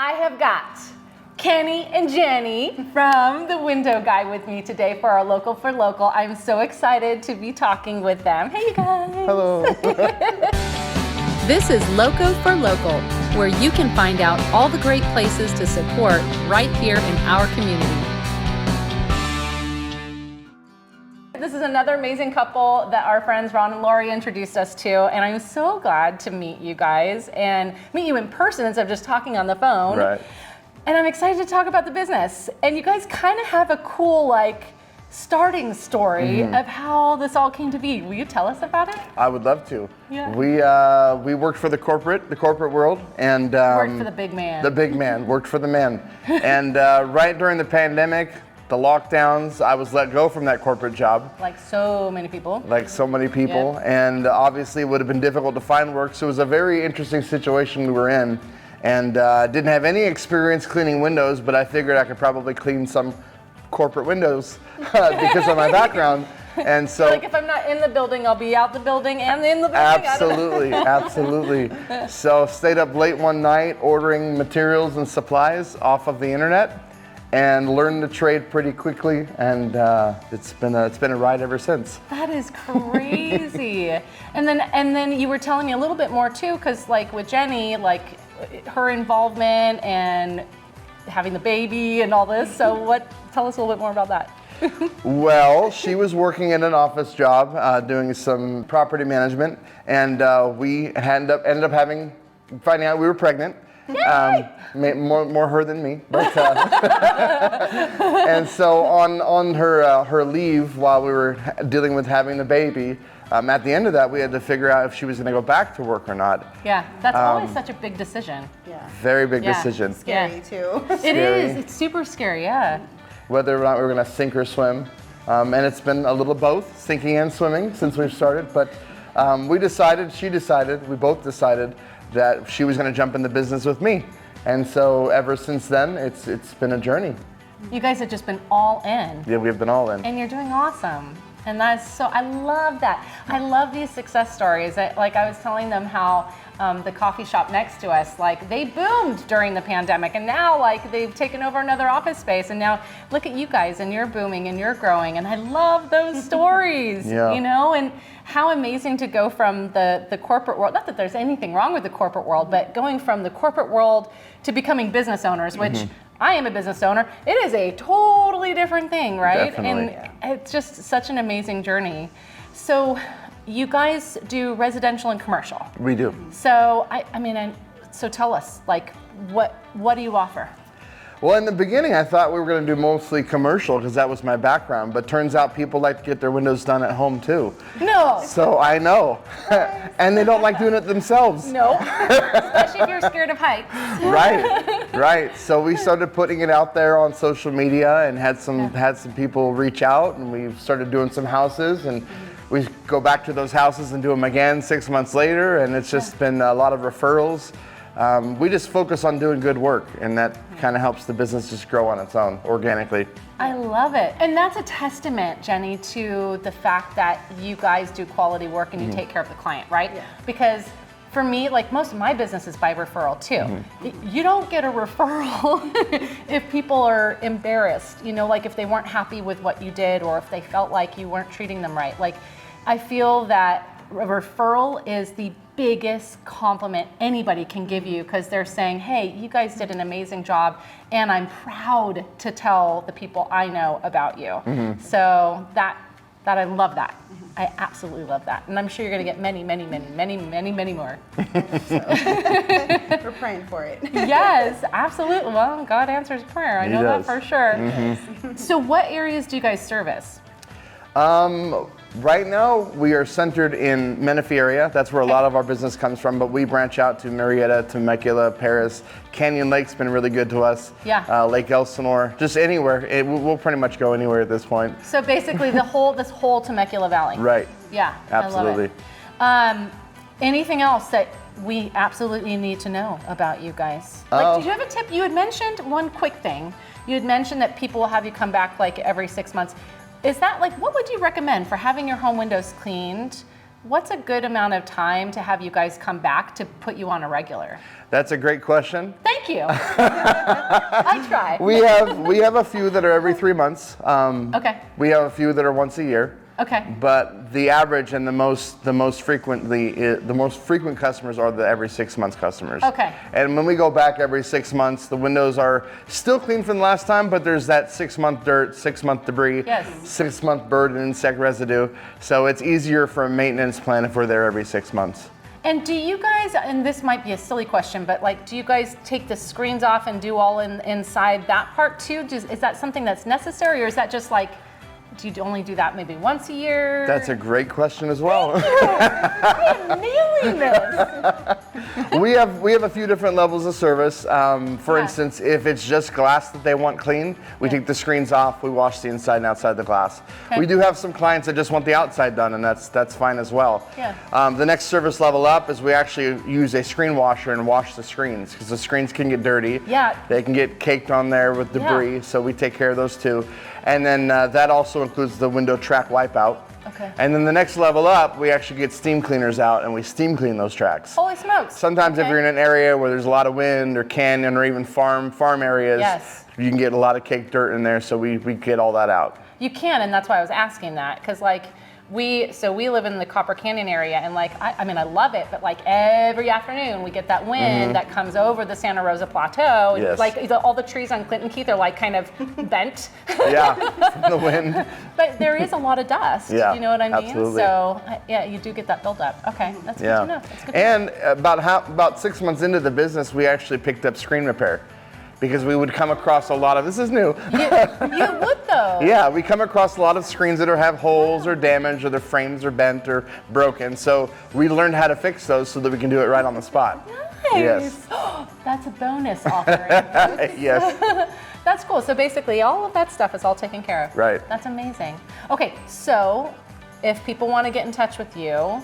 I have got Kenny and Jenny from The Window Guy with me today for our Local for Local. I'm so excited to be talking with them. Hey, you guys. Hello. This is Loco for Local, where you can find out all the great places to support right here in our community. This is another amazing couple that our friends Ron and Lori introduced us to, and I'm so glad to meet you guys and meet you in person instead of just talking on the phone. Right. And I'm excited to talk about the business. And you guys kind of have a cool, starting story of how this all came to be. Will you tell us about it? I would love to. Yeah. We worked for the corporate world, and Worked for the big man. The big man worked for the man, and right during the pandemic, the lockdowns, I was let go from that corporate job. Like so many people. Like so many people, and obviously it would have been difficult to find work. So it was a very interesting situation we were in, and didn't have any experience cleaning windows, but I figured I could probably clean some corporate windows because of my background. And so, like if I'm not in the building, I'll be out the building and in the building. Absolutely, absolutely. So stayed up late one night ordering materials and supplies off of the internet, and learned the trade pretty quickly, and it's been a ride ever since. That is crazy. and then you were telling me a little bit more too, because with Jenny, her involvement and having the baby and all this. So tell us a little bit more about that. Well, she was working in an office job, doing some property management, and we ended up finding out we were pregnant. More her than me, but and so on her leave while we were dealing with having the baby, at the end of that we had to figure out if she was going to go back to work or not. Yeah, that's always such a big decision. Yeah. Very big decision. Scary too. It is. It's super scary. Yeah. Whether or not we were going to sink or swim, and it's been a little both, sinking and swimming since we've started. But we both decided that she was going to jump in the business with me. And so ever since then, it's been a journey. You guys have just been all in. Yeah, we've been all in. And you're doing awesome. And that's so, I love that. I love these success stories. I was telling them how the coffee shop next to us, they boomed during the pandemic, and now they've taken over another office space, and now look at you guys, and you're booming and you're growing, and I love those stories. Yeah. And how amazing to go from the corporate world, not that there's anything wrong with the corporate world, but going from the corporate world to becoming business owners, which I am a business owner. It is a totally different thing, right? Definitely. And it's just such an amazing journey. So you guys do residential and commercial. We do. So so tell us, what do you offer? Well, in the beginning, I thought we were going to do mostly commercial because that was my background, but turns out people like to get their windows done at home too. No. So I know. And they don't like doing it themselves. No. Especially if you're scared of heights. Right. So we started putting it out there on social media and had some people reach out, and we started doing some houses, and we go back to those houses and do them again 6 months later, and it's just been a lot of referrals. We just focus on doing good work, and that kind of helps the business just grow on its own organically. I love it. And that's a testament, Jenny, to the fact that you guys do quality work and you take care of the client, right? Yeah. Because for me, most of my business is by referral too. You don't get a referral if people are embarrassed, if they weren't happy with what you did, or if they felt like you weren't treating them right. I feel that a referral is the biggest compliment anybody can give you, because they're saying, hey, you guys did an amazing job, and I'm proud to tell the people I know about you. So that I love that. I absolutely love that. And I'm sure you're going to get many, many, many, many, many, many more. We're praying for it. Yes, absolutely. Well, God answers prayer. I know that for sure. So what areas do you guys service? Right now, we are centered in Menifee area. That's where a lot of our business comes from, but we branch out to Marietta, Temecula, Paris. Canyon Lake's been really good to us. Yeah. Lake Elsinore, just anywhere. We'll pretty much go anywhere at this point. So basically this whole Temecula Valley. Right. Yeah, absolutely. I love it. Anything else that we absolutely need to know about you guys? Did you have a tip? You had mentioned one quick thing. You had mentioned that people will have you come back every 6 months. Is that what would you recommend for having your home windows cleaned? what's a good amount of time to have you guys come back to put you on a regular? That's a great question. Thank you. I try. We have a few that are every 3 months. Okay. We have a few that are once a year. Okay. But the average and the most frequent customers are the every 6 months customers. Okay. And when we go back every 6 months, the windows are still clean from the last time, but there's that 6 month dirt, 6 month debris, yes. 6 month bird and insect residue. So it's easier for a maintenance plan if we're there every 6 months. And do you guys, and this might be a silly question, but like, do you guys take the screens off and do all inside that part too? Is that something that's necessary, or is that just like, do you only do that maybe once a year? That's a great question as well. I am nailing this. We have a few different levels of service. For instance, if it's just glass that they want clean, we take the screens off, we wash the inside and outside the glass. Okay. We do have some clients that just want the outside done, and that's fine as well. Yeah. The next service level up is we actually use a screen washer and wash the screens, because the screens can get dirty. Yeah. They can get caked on there with debris, so we take care of those too. And then that also includes the window track wipeout. Okay. And then the next level up, we actually get steam cleaners out and we steam clean those tracks. Holy smokes. Sometimes if you're in an area where there's a lot of wind or canyon or even farm areas, yes. you can get a lot of caked dirt in there, so we get all that out. You can, and that's why I was asking that, because like, we live in the Copper Canyon area, and like, I mean, I love it, but like every afternoon we get that wind that comes over the Santa Rosa Plateau, and Yes. like all the trees on Clinton Keith are like kind of bent. Yeah, from the wind. But there is a lot of dust. Yeah, you know what I mean? absolutely. So yeah, you do get that buildup. Okay, that's good to know. That's good And about 6 months into the business, we actually picked up screen repair, because we would come across a lot of, this is new. you would though. Yeah, we come across a lot of screens that have holes or damaged, or their frames are bent or broken. So we learned how to fix those so that we can do it right on the spot. Nice. Yes. That's a bonus offering. Yes. That's cool. So basically all of that stuff is all taken care of. Right. That's amazing. Okay, so if people want to get in touch with you,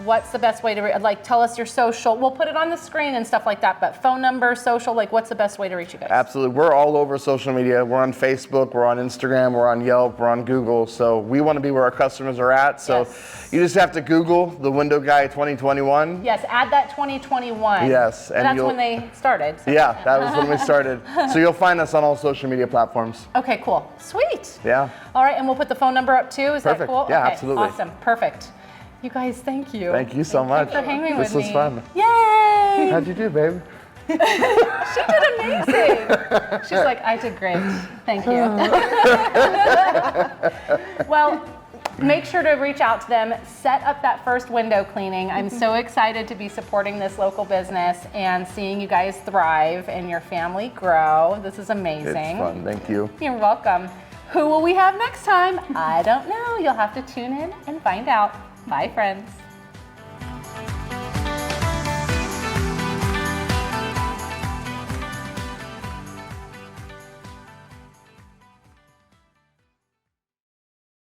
what's the best way to, like, tell us your social? We'll put it on the screen and stuff like that, but phone number, social, like, what's the best way to reach you guys? Absolutely. We're all over social media. We're on Facebook, we're on Instagram, we're on Yelp, we're on Google. So we want to be where our customers are at. So Yes. you just have to Google the Window Guy 2021. Yes, add that 2021. Yes, and that's when they started. So. Yeah, that was when we started. So you'll find us on all social media platforms. Okay, cool. Sweet. Yeah. All right, and we'll put the phone number up too. Is that Perfect. cool? Yeah, okay, absolutely. Awesome. Perfect. You guys, thank you. Thank you so much. Thanks for hanging This with was me. fun. Yay! How'd you do, babe? She did amazing. She's like, I did great. Thank you. Well, make sure to reach out to them. Set up that first window cleaning. I'm so excited to be supporting this local business and seeing you guys thrive and your family grow. This is amazing. It's fun. Thank you. You're welcome. Who will we have next time? I don't know. You'll have to tune in and find out. Bye, friends.